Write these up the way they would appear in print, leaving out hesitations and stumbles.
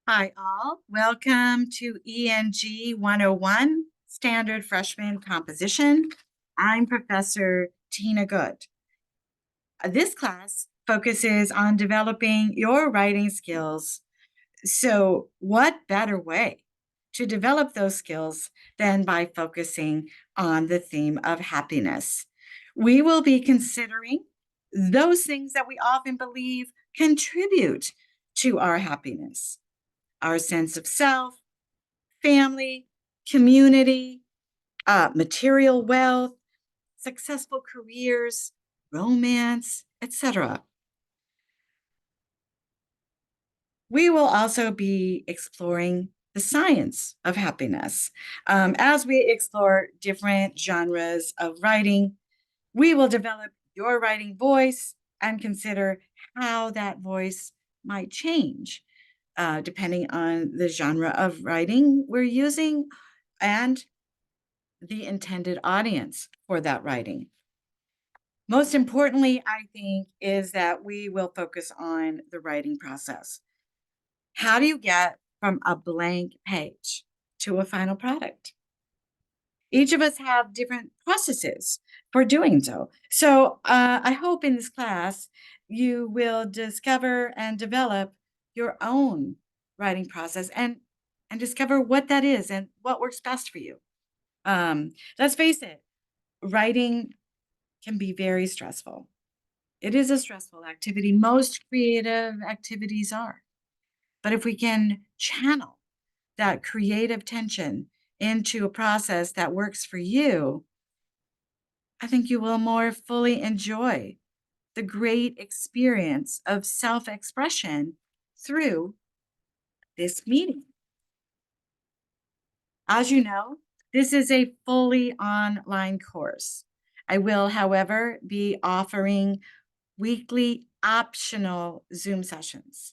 Hi, all. Welcome to ENG 101, Standard Freshman Composition. I'm Professor Tina Good. This class focuses on developing your writing skills. So, what better way to develop those skills than by focusing on the theme of happiness? We will be considering those things that we often believe contribute to our happiness: our sense of self, family, community, material wealth, successful careers, romance, etc. We will also be exploring the science of happiness. As we explore different genres of writing, we will develop your writing voice and consider how that voice might change depending on the genre of writing we're using and the intended audience for that writing. Most importantly, I think, is that we will focus on the writing process. How do you get from a blank page to a final product? Each of us have different processes for doing so. So I hope in this class you will discover and develop your own writing process and discover what that is and what works best for you. Let's face it, writing can be very stressful. It is a stressful activity. Most creative activities are. But if we can channel that creative tension into a process that works for you, I think you will more fully enjoy the great experience of self expression through this meeting. As you know, this is a fully online course. I will, however, be offering weekly optional Zoom sessions.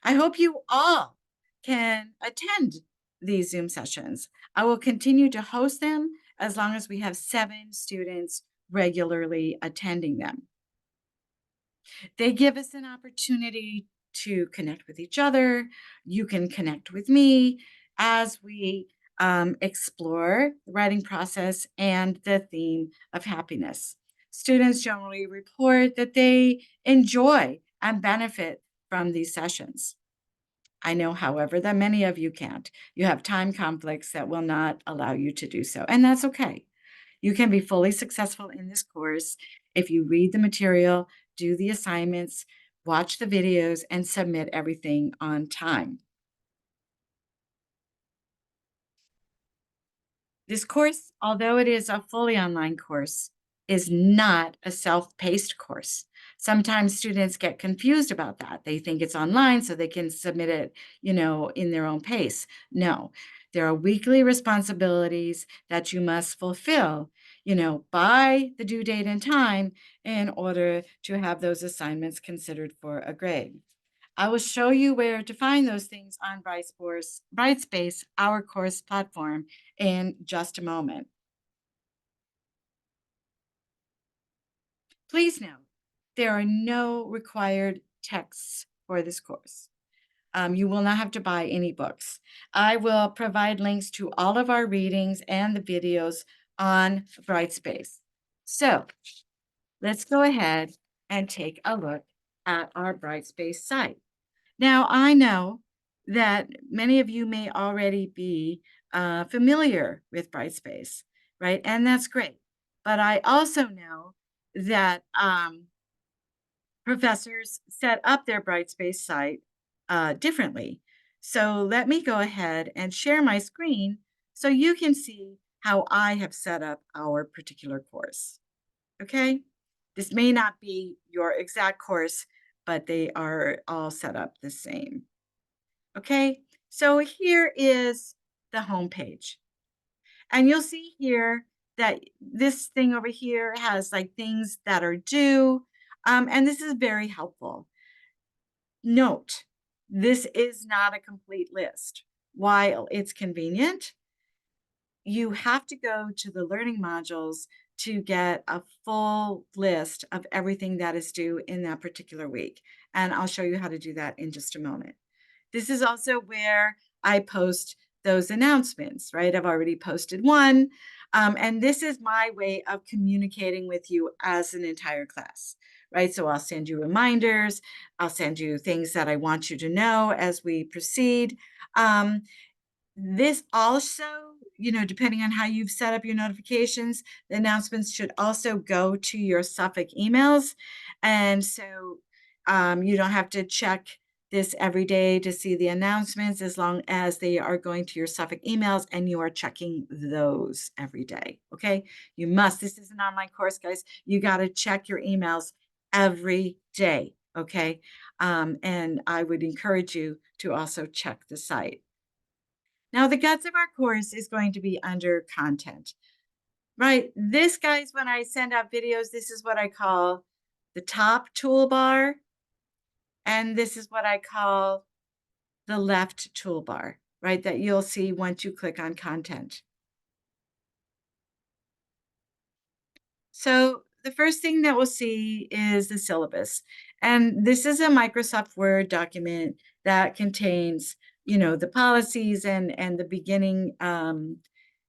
I hope you all can attend these Zoom sessions. I will continue to host them as long as we have 7 students regularly attending them. They give us an opportunity to connect with each other. You can connect with me as we explore the writing process and the theme of happiness. Students generally report that they enjoy and benefit from these sessions. I know, however, that many of you can't. You have time conflicts that will not allow you to do so, and that's okay. You can be fully successful in this course if you read the material, do the assignments, watch the videos, and submit everything on time. This course, although it is a fully online course, is not a self-paced course. Sometimes students get confused about that. They think it's online so they can submit it, in their own pace. No, there are weekly responsibilities that you must fulfill, by the due date and time in order to have those assignments considered for a grade. I will show you where to find those things on Brightspace, our course platform, in just a moment. Please note, there are no required texts for this course. You will not have to buy any books. I will provide links to all of our readings and the videos on Brightspace. So let's go ahead and take a look at our Brightspace site. Now, I know that many of you may already be familiar with Brightspace, right? And that's great. But I also know that professors set up their Brightspace site differently. So let me go ahead and share my screen so you can see how I have set up our particular course. Okay? This may not be your exact course, but they are all set up the same. Okay, so here is the home page. And you'll see here that this thing over here has like things that are due. And this is very helpful. Note, this is not a complete list. While it's convenient, you have to go to the learning modules to get a full list of everything that is due in that particular week. And I'll show you how to do that in just a moment. This is also where I post those announcements, right? I've already posted one. And this is my way of communicating with you as an entire class, right? So I'll send you reminders. I'll send you things that I want you to know as we proceed. This also, depending on how you've set up your notifications, the announcements should also go to your Suffolk emails. And so you don't have to check this every day to see the announcements, as long as they are going to your Suffolk emails and you are checking those every day. Okay. You must. This is an online course, guys. You got to check your emails every day. Okay. And I would encourage you to also check the site. Now, the guts of our course is going to be under content, right? This, guys, when I send out videos, this is what I call the top toolbar. And this is what I call the left toolbar, right? That you'll see once you click on content. So the first thing that we'll see is the syllabus. And this is a Microsoft Word document that contains, the policies and the beginning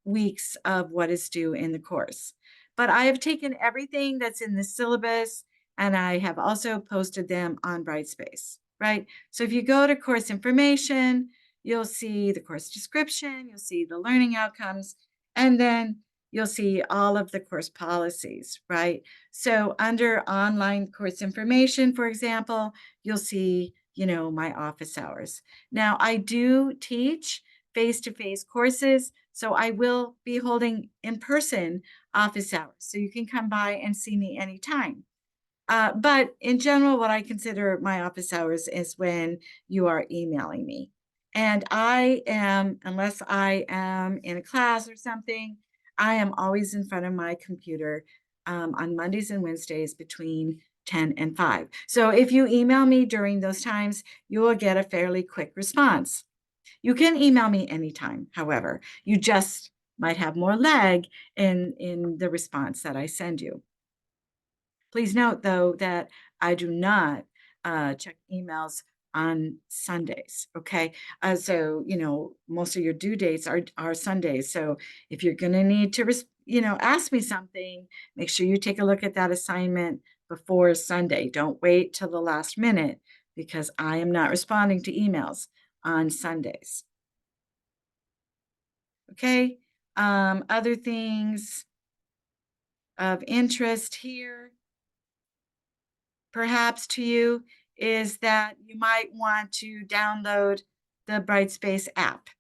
weeks of what is due in the course. But I have taken everything that's in the syllabus and I have also posted them on Brightspace, right? So if you go to course information, you'll see the course description, you'll see the learning outcomes, and then you'll see all of the course policies, right? So under online course information, for example, you'll see, my office hours. Now, I do teach face-to-face courses, so I will be holding in-person office hours. So you can come by and see me anytime. But in general, what I consider my office hours is when you are emailing me. And I am, unless I am in a class or something, I am always in front of my computer on Mondays and Wednesdays between 10 and 5. So if you email me during those times, you will get a fairly quick response. You can email me anytime, however. You just might have more lag in the response that I send you. Please note, though, that I do not check emails on Sundays, okay? So, most of your due dates are Sundays. So if you're going to need to, ask me something, make sure you take a look at that assignment before Sunday. Don't wait till the last minute, because I am not responding to emails on Sundays. Okay? Other things of interest here, perhaps to you, is that you might want to download the Brightspace app.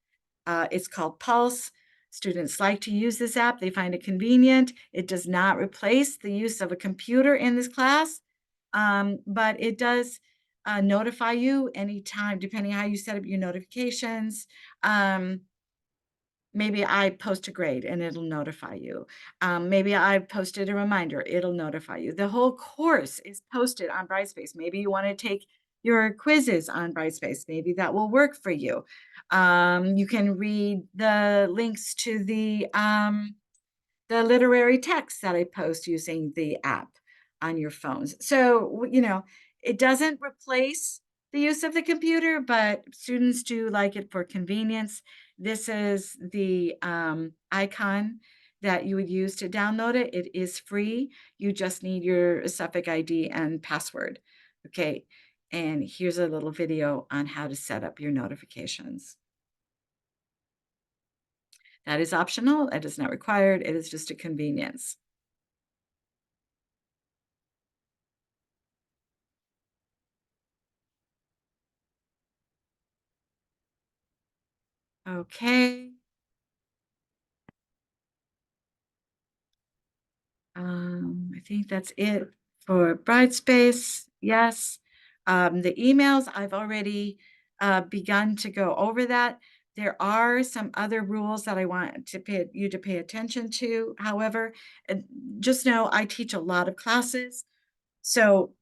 It's called Pulse. Students like to use this app. They find it convenient. It does not replace the use of a computer in this class, but it does notify you anytime, depending on how you set up your notifications. Maybe I post a grade and it'll notify you. Maybe I posted a reminder, it'll notify you. The whole course is posted on Brightspace. Maybe you want to take your quizzes on Brightspace. Maybe that will work for you. You can read the links to the literary text that I post using the app on your phones. So, it doesn't replace the use of the computer, but students do like it for convenience. This is the icon that you would use to download it. It is free. You just need your Suffolk ID and password. Okay, and here's a little video on how to set up your notifications. That is optional. It is not required. It is just a convenience. Okay. I think that's it for Brightspace. Yes. The emails, I've already begun to go over that. There are some other rules that I want you to pay attention to. However, just know I teach a lot of classes. So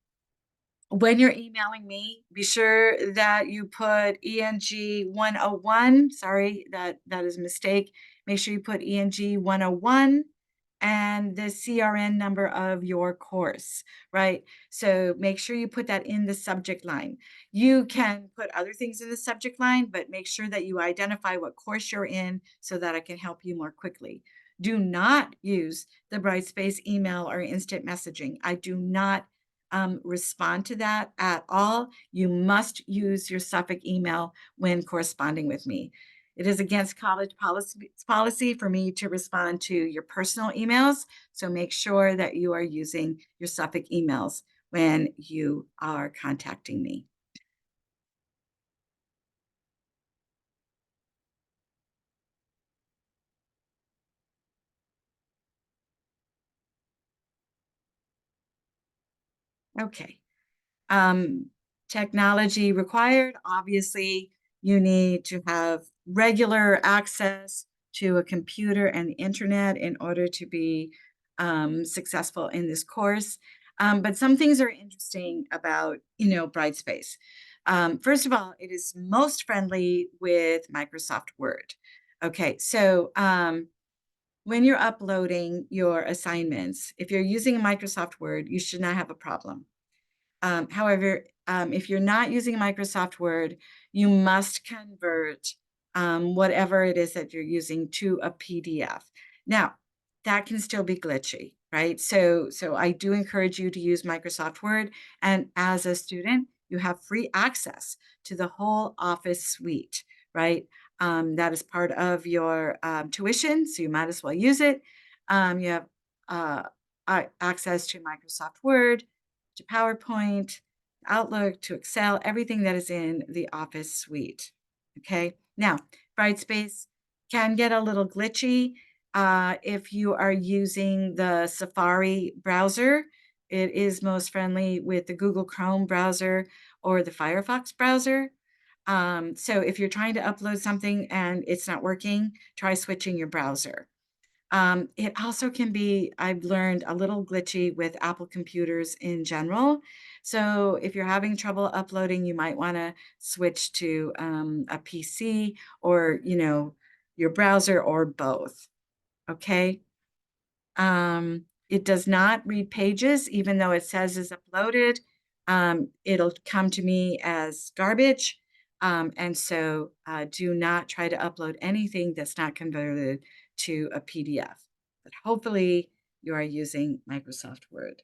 when you're emailing me, be sure that you put ENG101. Sorry, that is a mistake. Make sure you put ENG101 and the CRN number of your course, right? So make sure you put that in the subject line. You can put other things in the subject line, but make sure that you identify what course you're in so that I can help you more quickly. Do not use the Brightspace email or instant messaging. I do not respond to that at all. You must use your Suffolk email when corresponding with me. It is against college policy for me to respond to your personal emails. So make sure that you are using your Suffolk emails when you are contacting me. Okay. Um, Technology required. Obviously, you need to have regular access to a computer and the internet in order to be successful in this course. But some things are interesting about, Brightspace. First of all, it is most friendly with Microsoft Word. Okay, so when you're uploading your assignments, if you're using Microsoft Word, you should not have a problem. However, if you're not using Microsoft Word, you must convert whatever it is that you're using to a PDF. Now, that can still be glitchy, right? So I do encourage you to use Microsoft Word. And as a student, you have free access to the whole Office suite, right? That is part of your tuition, so you might as well use it. You have access to Microsoft Word, to PowerPoint, Outlook, to Excel, everything that is in the Office suite. Okay, now Brightspace can get a little glitchy if you are using the Safari browser. It is most friendly with the Google Chrome browser or the Firefox browser. So if you're trying to upload something and it's not working, try switching your browser. It also can be, I've learned, a little glitchy with Apple computers in general. So if you're having trouble uploading, you might want to switch to a PC or, your browser or both. Okay. It does not read pages, even though it says it's uploaded. It'll come to me as garbage. And so do not try to upload anything that's not converted to a PDF. But hopefully you are using Microsoft Word.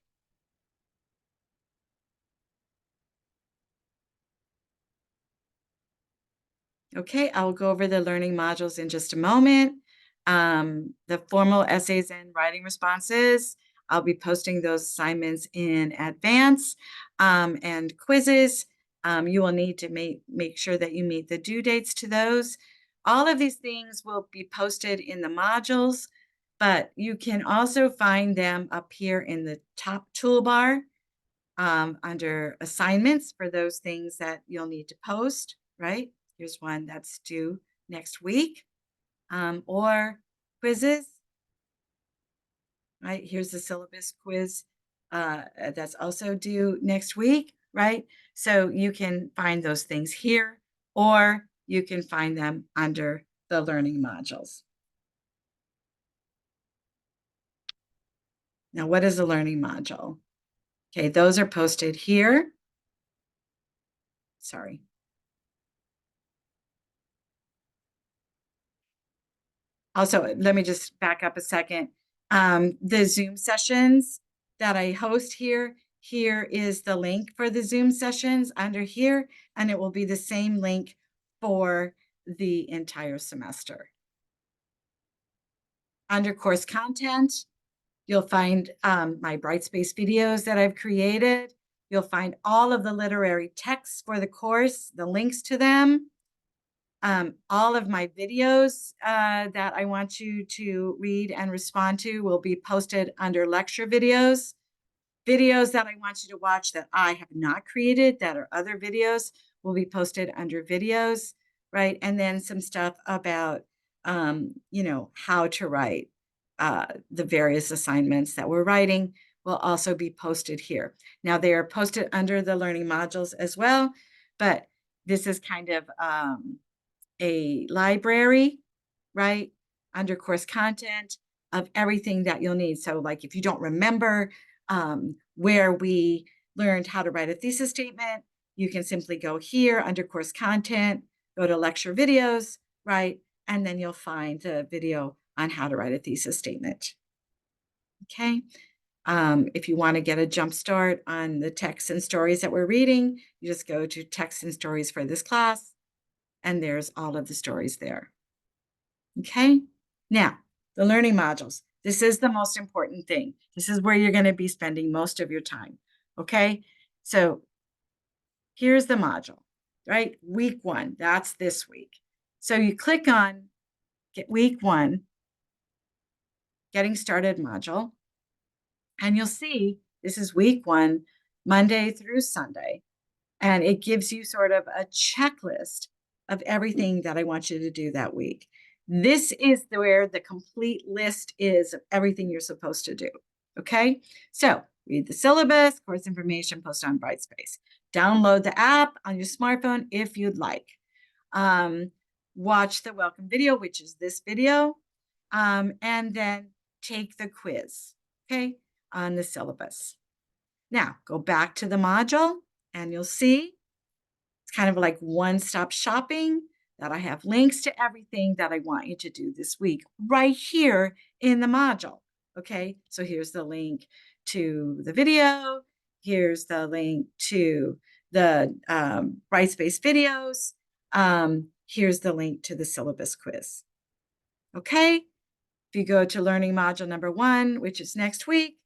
Okay, I'll go over the learning modules in just a moment. The formal essays and writing responses, I'll be posting those assignments in advance, and quizzes. You will need to make sure that you meet the due dates to those. All of these things will be posted in the modules, but you can also find them up here in the top toolbar under assignments for those things that you'll need to post, right? Here's one that's due next week, or quizzes, right? Here's the syllabus quiz that's also due next week, right? So you can find those things here, or you can find them under the learning modules. Now, what is a learning module? Okay, those are posted here. Sorry. Also, let me just back up a second. The Zoom sessions that I host here is the link for the Zoom sessions under here, and it will be the same link for the entire semester. Under course content, you'll find my Brightspace videos that I've created. You'll find all of the literary texts for the course, the links to them. All of my videos that I want you to read and respond to will be posted under lecture videos. Videos that I want you to watch that I have not created, that are other videos, will be posted under videos, right? And then some stuff about, how to write the various assignments that we're writing will also be posted here. Now, they are posted under the learning modules as well, but this is kind of a library, right? Under course content, of everything that you'll need. So like if you don't remember where we learned how to write a thesis statement, you can simply go here under course content, go to lecture videos, right? And then you'll find the video on how to write a thesis statement. Okay. If you want to get a jump start on the texts and stories that we're reading, you just go to text and stories for this class, and there's all of the stories there. Okay. Now, the learning modules. This is the most important thing. This is where you're going to be spending most of your time. Okay. So here's the module, right? Week 1, that's this week. So you click on week 1, getting started module, and you'll see this is week 1, Monday through Sunday. And it gives you sort of a checklist of everything that I want you to do that week. This is where the complete list is of everything you're supposed to do. Okay, so read the syllabus, course information, post on Brightspace. Download the app on your smartphone if you'd like. Watch the welcome video, which is this video, and then take the quiz, okay, on the syllabus. Now, go back to the module, and you'll see it's kind of like one-stop shopping that I have links to everything that I want you to do this week right here in the module. Okay, so here's the link to the video. Here's the link to the Brightspace videos. Here's the link to the syllabus quiz. Okay, if you go to learning module number 1, which is next week,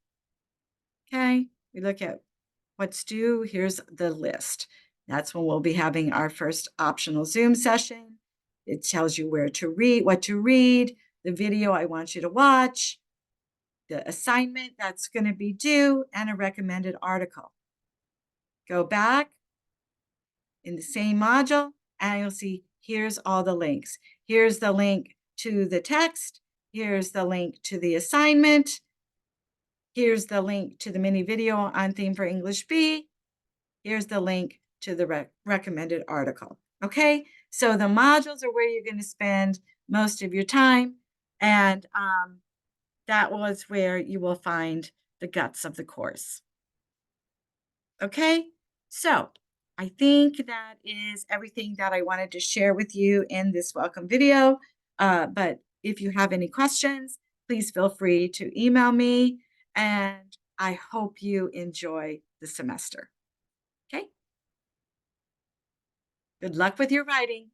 okay, we look at what's due. Here's the list. That's when we'll be having our first optional Zoom session. It tells you where to read, what to read, the video I want you to watch, the assignment that's going to be due, and a recommended article. Go back in the same module, and you'll see here's all the links. Here's the link to the text. Here's the link to the assignment. Here's the link to the mini video on theme for English B. Here's the link to the recommended article. Okay, so the modules are where you're going to spend most of your time, and that was where you will find the guts of the course. Okay, so I think that is everything that I wanted to share with you in this welcome video. But if you have any questions, please feel free to email me, and I hope you enjoy the semester. Okay. Good luck with your writing.